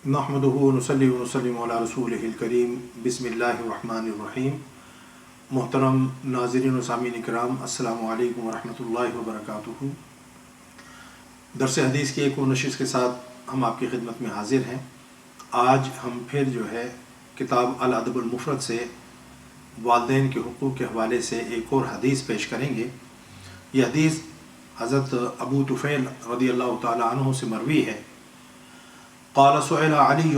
نحمدہ ونصلی ونسلم علی رسولہ الکریم بسم اللہ الرحمن الرحیم۔ محترم ناظرین و سامعین کرام، السلام علیکم ورحمۃ اللہ وبرکاتہ۔ درس حدیث کی ایک اور نشست کے ساتھ ہم آپ کی خدمت میں حاضر ہیں۔ آج ہم پھر کتاب الادب المفرد سے والدین کے حقوق کے حوالے سے ایک اور حدیث پیش کریں گے۔ یہ حدیث حضرت ابو طفیل رضی اللہ تعالی عنہ سے مروی ہے۔ قال سئل علی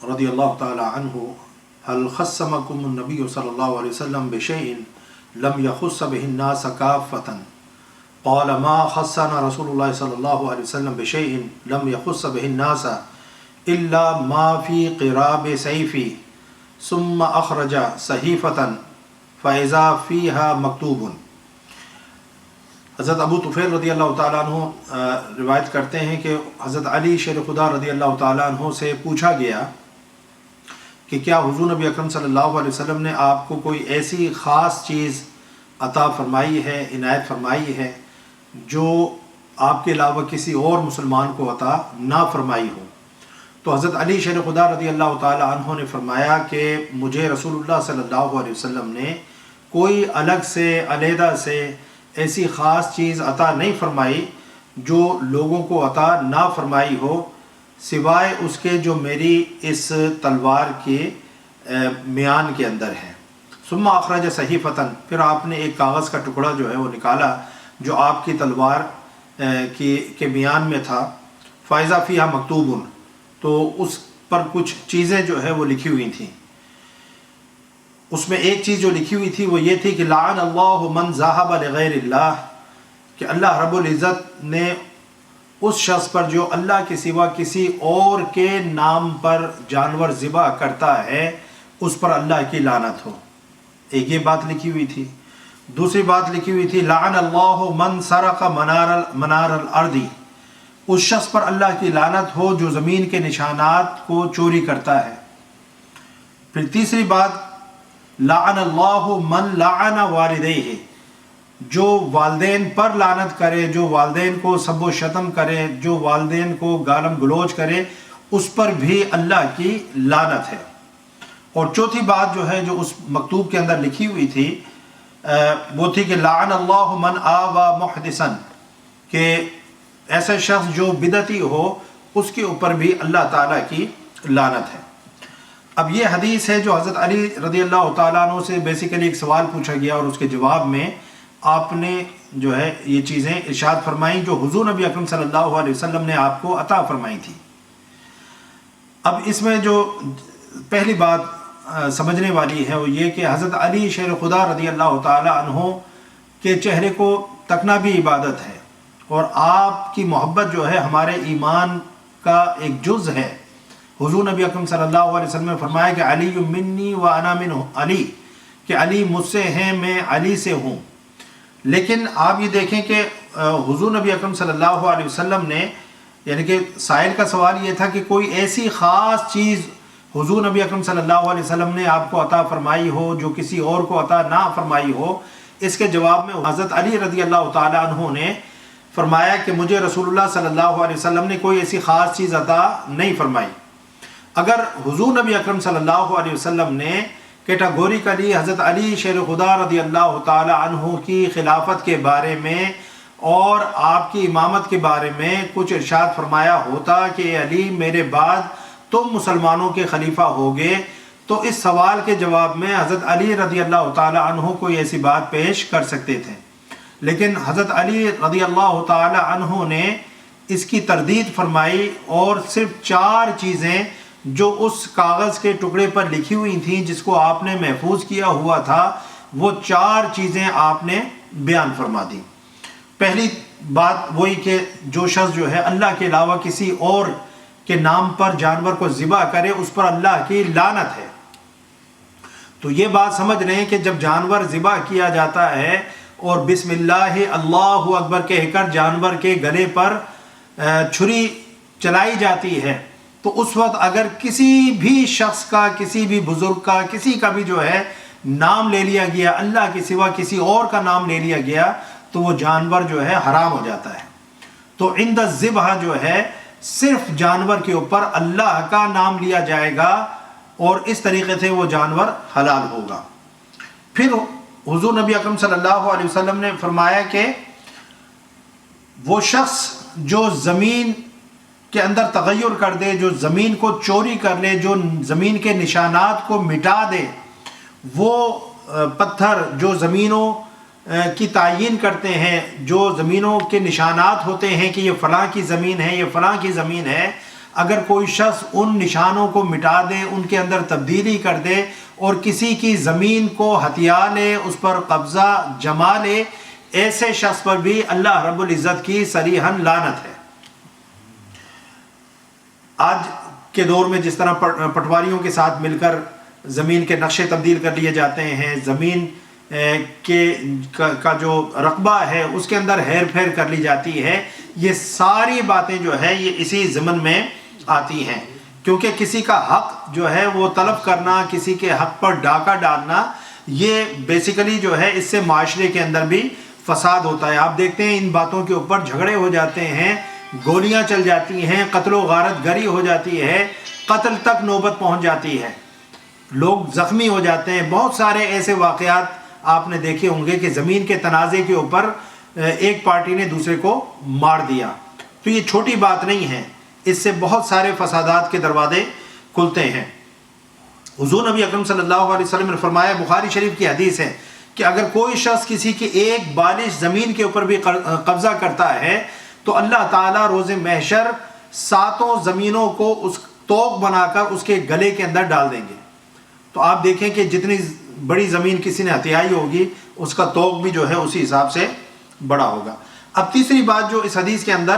رضی اللہ تعالی عنہ هل خصمکم النبی صلی اللہ علیہ وسلم بشیء لم یخص به الناس کافة قال ما خصنا رسول اللہ صلی اللہ علیہ وسلم بشیء لم یخص به الناس الا ما فی قراب سیفی ثم اخرج صحیفة فاذا فیها مکتوب۔ حضرت ابو طفیل رضی اللہ تعالیٰ عنہ روایت کرتے ہیں کہ حضرت علی شیر خدا رضی اللہ تعالیٰ عنہ سے پوچھا گیا کہ کیا حضور نبی اکرم صلی اللہ علیہ وسلم نے آپ کو کوئی ایسی خاص چیز عطا فرمائی ہے، عنایت فرمائی ہے جو آپ کے علاوہ کسی اور مسلمان کو عطا نہ فرمائی ہو؟ تو حضرت علی شیر خدا رضی اللہ تعالیٰ عنہ نے فرمایا کہ مجھے رسول اللہ صلی اللہ علیہ وسلم نے کوئی الگ سے علیحدہ سے ایسی خاص چیز عطا نہیں فرمائی جو لوگوں کو عطا نہ فرمائی ہو، سوائے اس کے جو میری اس تلوار کے میان کے اندر ہے۔ ثم اخرج صحیفۃ، پھر آپ نے ایک کاغذ کا ٹکڑا وہ نکالا جو آپ کی تلوار کے میان میں تھا۔ فاذا فیہا مکتوب، تو اس پر کچھ چیزیں وہ لکھی ہوئی تھیں۔ اس میں ایک چیز جو لکھی ہوئی تھی وہ یہ تھی کہ لعن اللہ من ذہب لغیر اللہ، کہ اللہ رب العزت نے اس شخص پر جو اللہ کے سوا کسی اور کے نام پر جانور ذبح کرتا ہے اس پر اللہ کی لعنت ہو۔ ایک یہ بات لکھی ہوئی تھی۔ دوسری بات لکھی ہوئی تھی لعن اللہ من سرق منار الارض، اس شخص پر اللہ کی لعنت ہو جو زمین کے نشانات کو چوری کرتا ہے۔ پھر تیسری بات لعن اللہ من لعن والدیہ، جو والدین پر لعنت کرے، جو والدین کو سب و شتم کرے، جو والدین کو گالم گلوچ کرے، اس پر بھی اللہ کی لعنت ہے۔ اور چوتھی بات جو اس مکتوب کے اندر لکھی ہوئی تھی وہ تھی کہ لعن اللہ من آوى محدثا، کہ ایسا شخص جو بدعتی ہو اس کے اوپر بھی اللہ تعالیٰ کی لعنت ہے۔ اب یہ حدیث ہے جو حضرت علی رضی اللہ تعالیٰ عنہ سے بیسیکلی ایک سوال پوچھا گیا اور اس کے جواب میں آپ نے یہ چیزیں ارشاد فرمائیں جو حضور نبی اکرم صلی اللہ علیہ وسلم نے آپ کو عطا فرمائی تھی۔ اب اس میں جو پہلی بات سمجھنے والی ہے وہ یہ کہ حضرت علی شیر خدا رضی اللہ تعالیٰ عنہ کے چہرے کو تکنا بھی عبادت ہے، اور آپ کی محبت ہمارے ایمان کا ایک جز ہے۔ حضور نبی اکرم صلی اللہ علیہ وسلم نے فرمایا کہ علی منی و انا من علی، کہ علی مجھ سے ہیں، میں علی سے ہوں۔ لیکن آپ یہ دیکھیں کہ حضور نبی اکرم صلی اللہ علیہ وسلم نے کہ سائل کا سوال یہ تھا کہ کوئی ایسی خاص چیز حضور نبی اکرم صلی اللہ علیہ وسلم نے آپ کو عطا فرمائی ہو جو کسی اور کو عطا نہ فرمائی ہو۔ اس کے جواب میں حضرت علی رضی اللہ تعالیٰ عنہ نے فرمایا کہ مجھے رسول اللہ صلی اللہ علیہ وسلم نے کوئی ایسی خاص چیز عطا نہیں فرمائی۔ اگر حضور نبی اکرم صلی اللہ علیہ وسلم نے کیٹاگوریکلی حضرت علی شیر خدا رضی اللہ تعالی عنہ کی خلافت کے بارے میں اور آپ کی امامت کے بارے میں کچھ ارشاد فرمایا ہوتا کہ اے علی میرے بعد تم مسلمانوں کے خلیفہ ہوگے، تو اس سوال کے جواب میں حضرت علی رضی اللہ تعالی عنہ کوئی ایسی بات پیش کر سکتے تھے۔ لیکن حضرت علی رضی اللہ تعالی عنہ نے اس کی تردید فرمائی اور صرف 4 چیزیں جو اس کاغذ کے ٹکڑے پر لکھی ہوئی تھیں جس کو آپ نے محفوظ کیا ہوا تھا، وہ 4 چیزیں آپ نے بیان فرما دی۔ پہلی بات وہی کہ جو شخص اللہ کے علاوہ کسی اور کے نام پر جانور کو ذبح کرے اس پر اللہ کی لعنت ہے۔ تو یہ بات سمجھ رہے ہیں کہ جب جانور ذبح کیا جاتا ہے اور بسم اللہ اللہ اکبر کہہ کر جانور کے گلے پر چھری چلائی جاتی ہے، تو اس وقت اگر کسی بھی شخص کا، کسی بھی بزرگ کا، کسی کا بھی نام لے لیا گیا، اللہ کے سوا کسی اور کا نام لے لیا گیا، تو وہ جانور حرام ہو جاتا ہے۔ تو عند الذبح صرف جانور کے اوپر اللہ کا نام لیا جائے گا اور اس طریقے سے وہ جانور حلال ہوگا۔ پھر حضور نبی اکرم صلی اللہ علیہ وسلم نے فرمایا کہ وہ شخص جو زمین کے اندر تغیر کر دے، جو زمین کو چوری کر لے، جو زمین کے نشانات کو مٹا دے، وہ پتھر جو زمینوں کی تعیین کرتے ہیں، جو زمینوں کے نشانات ہوتے ہیں کہ یہ فلاں کی زمین ہے، یہ فلاں کی زمین ہے، اگر کوئی شخص ان نشانوں کو مٹا دے، ان کے اندر تبدیلی کر دے اور کسی کی زمین کو ہتھیا لے، اس پر قبضہ جما لے، ایسے شخص پر بھی اللہ رب العزت کی صریحاً لعنت ہے۔ آج کے دور میں جس طرح پٹواریوں کے ساتھ مل کر زمین کے نقشے تبدیل کر لیے جاتے ہیں، زمین کا جو رقبہ ہے اس کے اندر ہیر پھیر کر لی جاتی ہے، یہ ساری باتیں جو ہے یہ اسی ضمن میں آتی ہیں، کیونکہ کسی کا حق جو ہے وہ طلب کرنا، کسی کے حق پر ڈاکہ ڈالنا، یہ بیسیکلی جو ہے اس سے معاشرے کے اندر بھی فساد ہوتا ہے۔ آپ دیکھتے ہیں ان باتوں کے اوپر جھگڑے ہو جاتے ہیں، گولیاں چل جاتی ہیں، قتل و غارت گری ہو جاتی ہے، قتل تک نوبت پہنچ جاتی ہے، لوگ زخمی ہو جاتے ہیں۔ بہت سارے ایسے واقعات آپ نے دیکھے ہوں گے کہ زمین کے تنازع کے اوپر ایک پارٹی نے دوسرے کو مار دیا۔ تو یہ چھوٹی بات نہیں ہے، اس سے بہت سارے فسادات کے دروازے کھلتے ہیں۔ حضور نبی اکرم صلی اللہ علیہ وسلم نے فرمایا، بخاری شریف کی حدیث ہے کہ اگر کوئی شخص کسی کی ایک بالش زمین کے اوپر بھی قبضہ کرتا ہے تو اللہ تعالیٰ روز محشر 7 زمینوں کو اس توق بنا کر اس کے گلے کے اندر ڈال دیں گے۔ تو آپ دیکھیں کہ جتنی بڑی زمین کسی نے ہتھیائی ہوگی اس کا توق بھی جو ہے اسی حساب سے بڑا ہوگا۔ اب تیسری بات جو اس حدیث کے اندر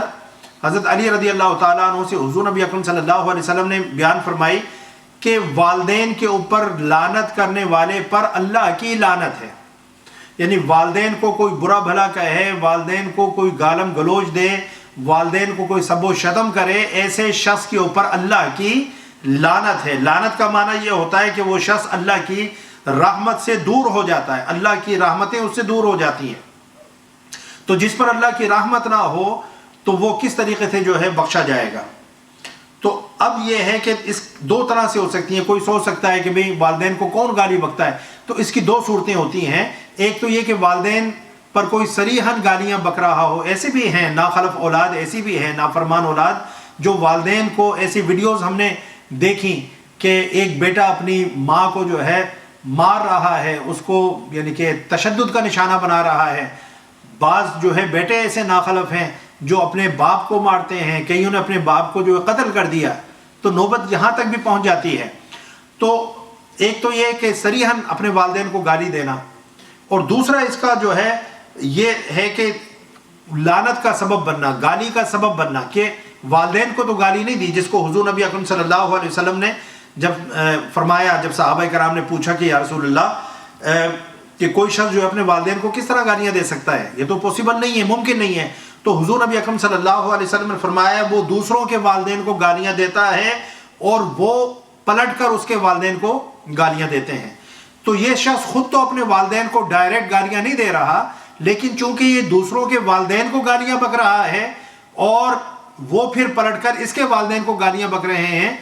حضرت علی رضی اللہ تعالیٰ عنہ سے حضور نبی اکرم صلی اللہ علیہ وسلم نے بیان فرمائی کہ والدین کے اوپر لعنت کرنے والے پر اللہ کی لعنت ہے، یعنی والدین کو کوئی برا بھلا کہے، والدین کو کوئی گالم گلوچ دے، والدین کو کوئی سب و شتم کرے، ایسے شخص کے اوپر اللہ کی لعنت ہے۔ لعنت کا معنی یہ ہوتا ہے کہ وہ شخص اللہ کی رحمت سے دور ہو جاتا ہے، اللہ کی رحمتیں اس سے دور ہو جاتی ہیں۔ تو جس پر اللہ کی رحمت نہ ہو تو وہ کس طریقے سے جو ہے بخشا جائے گا؟ تو اب یہ ہے کہ اس 2 طرح سے ہو سکتی ہیں۔ کوئی سوچ سکتا ہے کہ بھئی والدین کو کون گالی بکتا ہے، تو اس کی 2 صورتیں ہوتی ہیں۔ ایک تو یہ کہ والدین پر کوئی صریحاً گالیاں بک رہا ہو، ایسے بھی ہیں ناخلف اولاد، ایسی بھی ہیں نافرمان اولاد جو والدین کو، ایسی ویڈیوز ہم نے دیکھی کہ ایک بیٹا اپنی ماں کو جو ہے مار رہا ہے، اس کو یعنی کہ تشدد کا نشانہ بنا رہا ہے۔ بعض جو ہے بیٹے ایسے ناخلف ہیں جو اپنے باپ کو مارتے ہیں، کئیوں نے اپنے باپ کو جو ہے قتل کر دیا، تو نوبت یہاں تک بھی پہنچ جاتی ہے۔ تو ایک تو یہ کہ صریحاً اپنے والدین کو گالی دینا، اور دوسرا اس کا جو ہے یہ ہے کہ لعنت کا سبب بننا، گالی کا سبب بننا، کہ والدین کو تو گالی نہیں دی، جس کو حضور نبی اکرم صلی اللہ علیہ وسلم نے جب فرمایا، جب صحابہ کرام نے پوچھا کہ یا رسول اللہ کہ کوئی شخص جو اپنے والدین کو کس طرح گالیاں دے سکتا ہے، یہ تو پاسبل نہیں ہے، ممکن نہیں ہے، تو حضور نبی اکرم صلی اللہ علیہ وسلم نے فرمایا وہ دوسروں کے والدین کو گالیاں دیتا ہے اور وہ پلٹ کر اس کے والدین کو گالیاں دیتے ہیں۔ تو یہ شخص خود تو اپنے والدین کو ڈائریکٹ گالیاں نہیں دے رہا، لیکن چونکہ یہ دوسروں کے والدین کو گالیاں بک رہا ہے اور وہ پھر پلٹ کر اس کے والدین کو گالیاں بک رہے ہیں،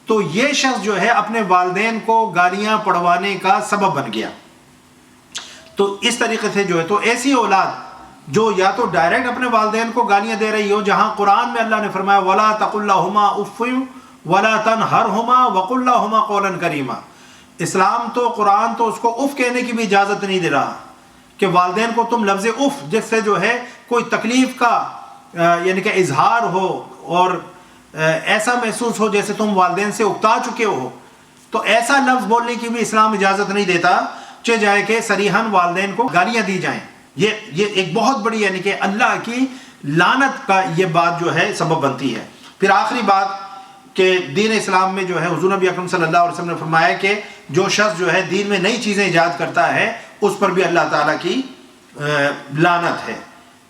تو یہ شخص جو ہے اپنے والدین کو گالیاں پڑوانے کا سبب بن گیا۔ تو اس طریقے سے جو ہے، تو ایسی اولاد جو یا تو ڈائریکٹ اپنے والدین کو گالیاں دے رہی ہو، جہاں قرآن میں اللہ نے فرمایا وَلَا تَقُلْ لَهُمَا اُفٍّ وَلَا تَنْهَرْهُمَا وَقُلْ لَهُمَا قَوْلًا كَرِيمًا۔ اسلام تو، قرآن تو اس کو اف کہنے کی بھی اجازت نہیں دے رہا کہ والدین کو تم لفظ اف، جس سے جو ہے کوئی تکلیف کا یعنی کہ اظہار ہو اور ایسا محسوس ہو جیسے تم والدین سے اکتا چکے ہو، تو ایسا لفظ بولنے کی بھی اسلام اجازت نہیں دیتا، چہ جائے کہ صریحاً والدین کو گالیاں دی جائیں۔ یہ ایک بہت بڑی یعنی کہ اللہ کی لعنت کا یہ بات جو ہے سبب بنتی ہے۔ پھر آخری بات کہ دین اسلام میں جو ہے حضور نبی اکرم صلی اللہ علیہ وسلم نے فرمایا کہ جو شخص جو ہے دین میں نئی چیزیں ایجاد کرتا ہے اس پر بھی اللہ تعالیٰ کی لعنت ہے۔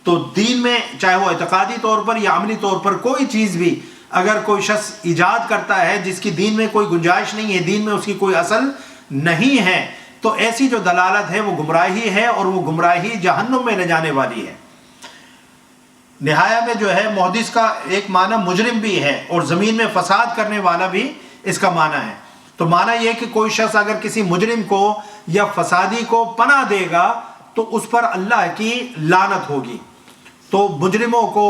تو دین میں چاہے وہ اعتقادی طور پر یا عملی طور پر کوئی چیز بھی اگر کوئی شخص ایجاد کرتا ہے جس کی دین میں کوئی گنجائش نہیں ہے، دین میں اس کی کوئی اصل نہیں ہے، تو ایسی جو دلالت ہے وہ گمراہی ہے، اور وہ گمراہی جہنم میں لے جانے والی ہے۔ نہایا میں جو ہے محدث کا ایک معنی مجرم بھی ہے اور زمین میں فساد کرنے والا بھی اس کا معنی ہے۔ تو معنی یہ کہ کوئی شخص اگر کسی مجرم کو یا فسادی کو پناہ دے گا تو اس پر اللہ کی لعنت ہوگی۔ تو مجرموں کو،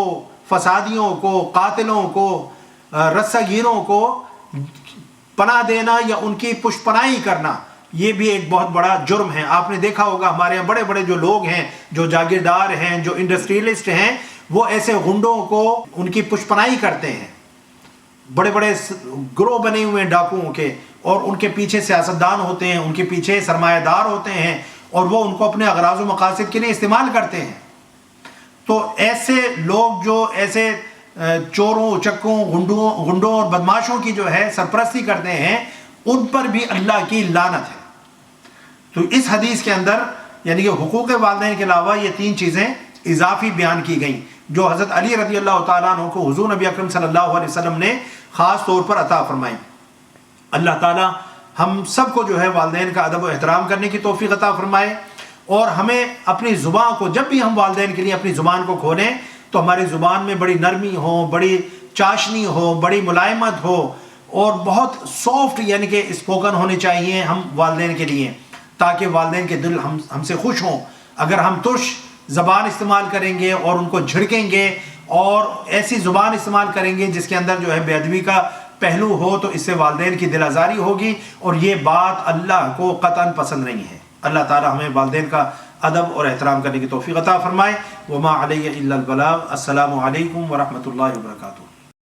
فسادیوں کو، قاتلوں کو، رسہ گیروں کو پناہ دینا یا ان کی پشت پناہی کرنا یہ بھی ایک بہت بڑا جرم ہے۔ آپ نے دیکھا ہوگا ہمارے یہاں بڑے بڑے جو لوگ ہیں، جو جاگیردار ہیں، جو انڈسٹریلسٹ ہیں، وہ ایسے غنڈوں کو ان کی پشت پناہی کرتے ہیں۔ بڑے بڑے گروہ بنے ہوئے ہیں ڈاکوؤں کے، اور ان کے پیچھے سیاستدان ہوتے ہیں، ان کے پیچھے سرمایہ دار ہوتے ہیں، اور وہ ان کو اپنے اغراض و مقاصد کے لیے استعمال کرتے ہیں۔ تو ایسے لوگ جو ایسے چوروں، چکوں، غنڈوں اور بدماشوں کی جو ہے سرپرستی کرتے ہیں، ان پر بھی اللہ کی لعنت ہے۔ تو اس حدیث کے اندر یعنی کہ حقوق والدین کے علاوہ یہ 3 چیزیں اضافی بیان کی گئیں جو حضرت علی رضی اللہ تعالیٰ عنہ کو حضور نبی اکرم صلی اللہ علیہ وسلم نے خاص طور پر عطا فرمائیں۔ اللہ تعالیٰ ہم سب کو جو ہے والدین کا ادب و احترام کرنے کی توفیق عطا فرمائے، اور ہمیں اپنی زبان کو، جب بھی ہم والدین کے لیے اپنی زبان کو کھولیں تو ہماری زبان میں بڑی نرمی ہو، بڑی چاشنی ہو، بڑی ملائمت ہو، اور بہت سافٹ یعنی کہ اسپوکن ہونے چاہیے ہم والدین کے لیے، تاکہ والدین کے دل ہم سے خوش ہوں۔ اگر ہم ترش زبان استعمال کریں گے اور ان کو جھڑکیں گے اور ایسی زبان استعمال کریں گے جس کے اندر جو ہے بے ادبی کا پہلو ہو، تو اس سے والدین کی دل آزاری ہوگی، اور یہ بات اللہ کو قطعاً پسند نہیں ہے۔ اللہ تعالی ہمیں والدین کا ادب اور احترام کرنے کی توفیق عطا فرمائے۔ وما علیہ الا البلاغ۔ السلام علیکم ورحمۃ اللہ وبرکاتہ۔